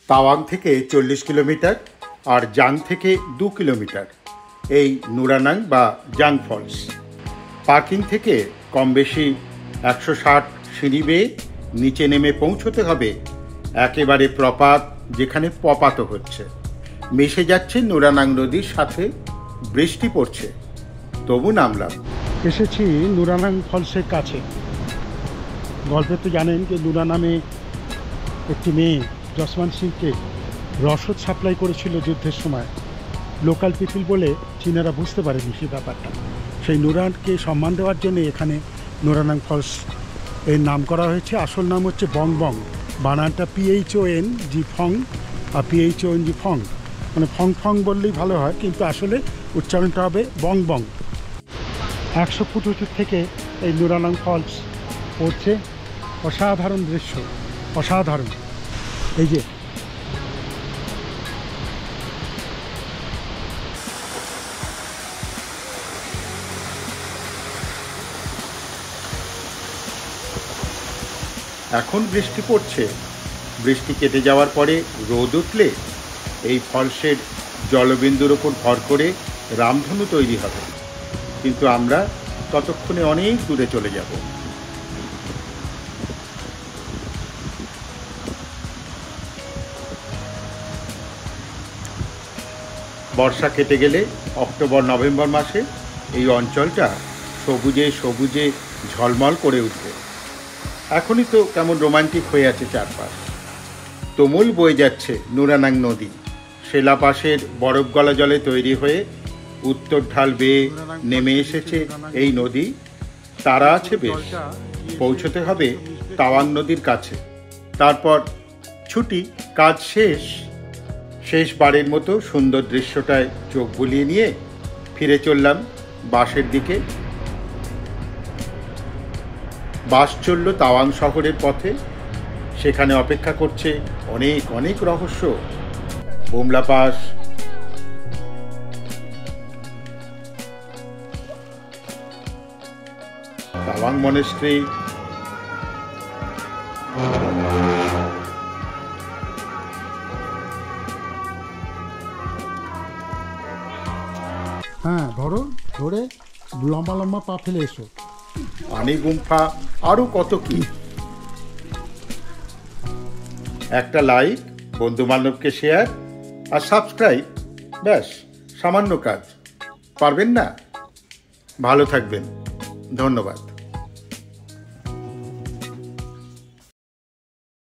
তাওয়াং থেকে 40 কিলোমিটার আর জাং থেকে 2 কিলোমিটার এই নুরানাং বা জাং ফলস। পার্কিং থেকে কম বেশি 160 সিঁড়ি বেয়ে নিচে নেমে পৌঁছতে হবে একেবারে প্রপাত, যেখানে পপাতও হচ্ছে, মিশে যাচ্ছে নুরানাং নদীর সাথে। বৃষ্টি পড়ছে, তবু নামলাম। এসেছি নুরানাং ফলসের কাছে। গল্পে তো জানেন যে নুরা নামে একটি মেয়ে যশমান সিংকে রসদ সাপ্লাই করেছিল যুদ্ধের সময়। লোকাল পিপল বলে চীনারা বুঝতে পারেনি সেই ব্যাপারটা। সেই নুরানকে সম্মান দেওয়ার জন্য এখানে নুরানাং ফলস এর নাম করা হয়েছে। আসল নাম হচ্ছে বং বং, বানানটা PHONG ফং আর PHONG ফং, মানে ফং ফং বললেই ভালো হয়, কিন্তু আসলে উচ্চারণটা হবে বং বং। 100 ফুট উঁচু থেকে এই নুরানাং ফলস পড়ছে। অসাধারণ দৃশ্য, অসাধারণ। এই যে এখন বৃষ্টি পড়ছে। বৃষ্টি কেটে যাওয়ার পরে রোদ উঠলে এই ফলসের জলবিন্দুর ওপর ভর করে রামধনু তৈরি হবে, কিন্তু আমরা ততক্ষণে অনেক দূরে চলে যাব। বর্ষা কেটে গেলে অক্টোবর নভেম্বর মাসে এই অঞ্চলটা সবুজে সবুজে ঝলমল করে উঠবে। এখনই তো কেমন রোমান্টিক হয়ে আছে চারপাশ। তুমুল বয়ে যাচ্ছে নুরানাং নদী। শিলাপাশের বরফ গলা জলে তৈরি হয়ে উত্তর ঢাল বেয়ে নেমে এসেছে এই নদী। তারা আছে বেশ, পৌঁছতে হবে তাওয়াং নদীর কাছে। তারপর ছুটি, কাজ শেষ। শেষবারের মতো সুন্দর দৃশ্যটায় চোখ বুলিয়ে নিয়ে ফিরে চললাম বাসের দিকে। বাস চলল তাওয়াং শহরের পথে। সেখানে অপেক্ষা করছে অনেক অনেক রহস্য। বুমলা পাস, তাওয়াং মনেস্ট্রি, হ্যাঁ ধরো, ধরে লম্বা লম্বা পা ফেলে এসো। আনি গুম্ফা, আরও কত কি। একটা লাইক, বন্ধু বান্ধবকে শেয়ার আর সাবস্ক্রাইব, ব্যাস সামান্য কাজ। পারবেন না? ভালো থাকবেন, ধন্যবাদ।